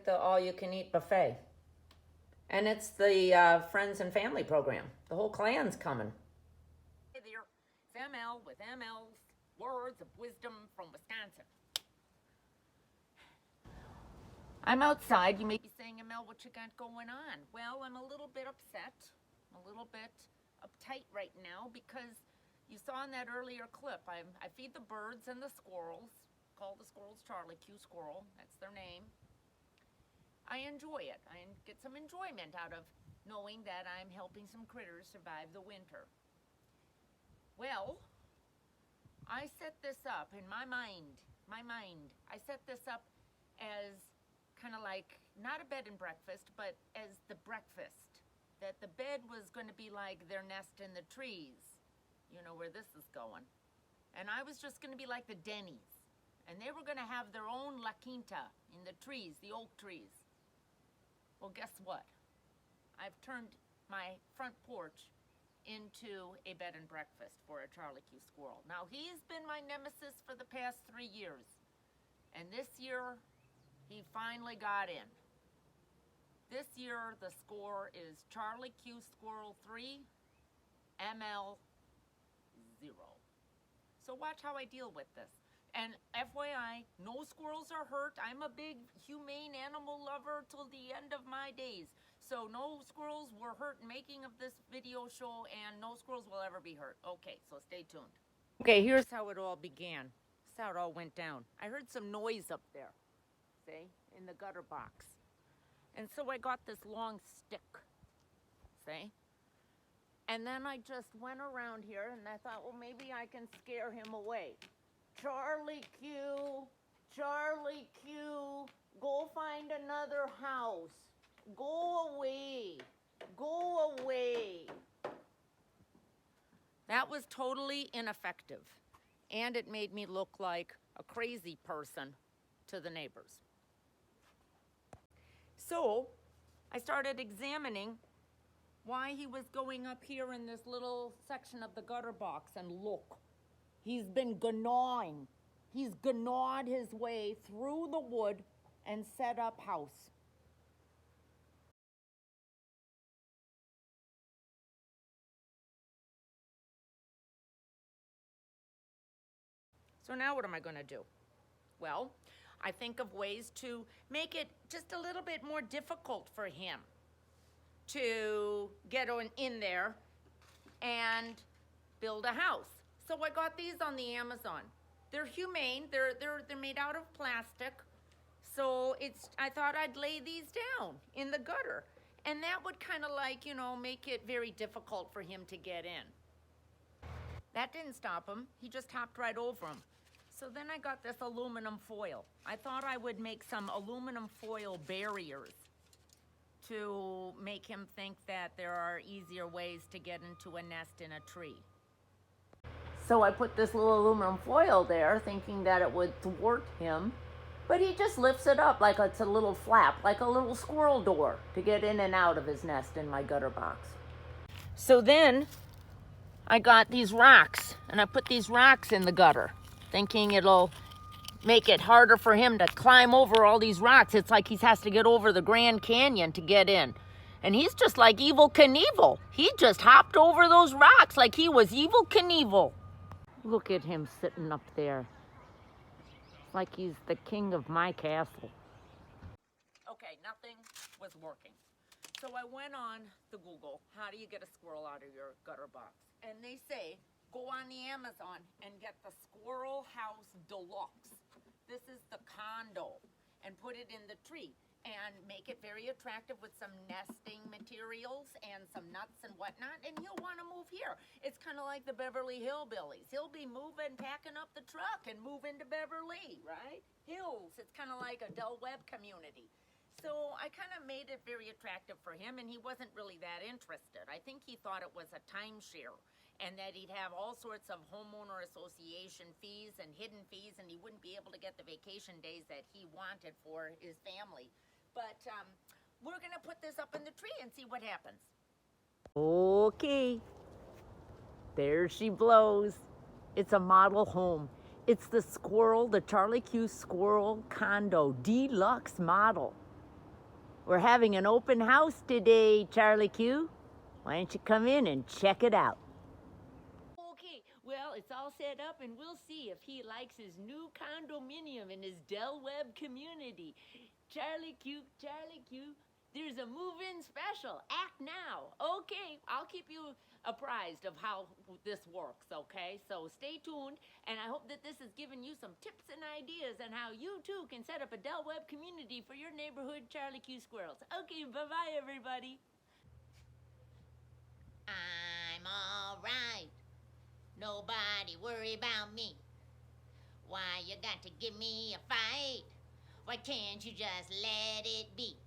at the all-you-can-eat buffet. And it's the friends and family program. The whole clan's coming. Hey there, it's ML with ML's Words of Wisdom from Wisconsin. I'm outside. You may be saying, ML, what you got going on? Well, I'm a little bit upset, a little bit uptight right now because you saw in that earlier clip, I feed the birds and the squirrels, call the squirrels Charlie, Q Squirrel, that's their name. I enjoy it. I get some enjoyment out of knowing that I'm helping some critters survive the winter. Well, I set this up in my mind, I set this up as kind of like, not a bed and breakfast, but as the breakfast. That the bed was going to be like their nest in the trees. You know where this is going. And I was just going to be like the Denny's. And they were going to have their own La Quinta in the trees, the oak trees. Well, guess what? I've turned my front porch into a bed and breakfast for a Charlie Q Squirrel. Now, he's been my nemesis for the past 3 years. And this year, he finally got in. This year, the score is Charlie Q Squirrel 3, ML 0. So watch how I deal with this. And FYI, no squirrels are hurt. I'm a big humane animal lover till the end of my days. So no squirrels were hurt in making of this video show, and no squirrels will ever be hurt. Okay, so stay tuned. Okay, here's how it all began. This is how it all went down. I heard some noise up there, see, in the gutter box. And so I got this long stick, see? And then I just went around here and I thought, well, maybe I can scare him away. Charlie Q, go find another house. Go away, go away. That was totally ineffective. And it made me look like a crazy person to the neighbors. So I started examining why he was going up here in this little section of the gutter box, and look, he's been gnawing. He's gnawed his way through the wood and set up house. So now what am I going to do? Well, I think of ways to make it just a little bit more difficult for him to get in there and build a house. So I got these on the Amazon. They're humane. They're made out of plastic. So I thought I'd lay these down in the gutter, and that would kind of like, you know, make it very difficult for him to get in. That didn't stop him. He just hopped right over him. So then I got this aluminum foil. I thought I would make some aluminum foil barriers to make him think that there are easier ways to get into a nest in a tree. So I put this little aluminum foil there thinking that it would thwart him, but he just lifts it up like it's a little flap, like a little squirrel door to get in and out of his nest in my gutter box. So then I got these rocks, and I put these rocks in the gutter, thinking it'll make it harder for him to climb over all these rocks. It's like he has to get over the Grand Canyon to get in. And he's just like Evel Knievel. He just hopped over those rocks like he was Evel Knievel. Look at him sitting up there. Like he's the king of my castle. Okay, nothing was working. So I went on the Google, how do you get a squirrel out of your gutter box? And they say, go on the Amazon and get the Squirrel House Deluxe. This is the condo, and put it in the tree and make it very attractive with some nesting materials and some nuts and whatnot, and he'll want to move here. It's kind of like the Beverly Hillbillies. He'll be moving, packing up the truck and move into Beverly, right? Hills, it's kind of like a Del Webb community. So I kind of made it very attractive for him, and he wasn't really that interested. I think he thought it was a timeshare, and that he'd have all sorts of homeowner association fees and hidden fees, and he wouldn't be able to get the vacation days that he wanted for his family. But we're going to put this up in the tree and see what happens. Okay. There she blows. It's a model home. It's the Charlie Q Squirrel Condo Deluxe model. We're having an open house today, Charlie Q. Why don't you come in and check it out? Okay, well, it's all set up, and we'll see if he likes his new condominium in his Del Webb community. Charlie Q, there's a move-in special. Act now. Okay, I'll keep you apprised of how this works, okay? So stay tuned, and I hope that this has given you some tips and ideas on how you, too, can set up a Del Webb community for your neighborhood Charlie Q squirrels. Okay, bye-bye, everybody. I'm all right. Nobody worry about me. Why you got to give me a fight? Why can't you just let it be?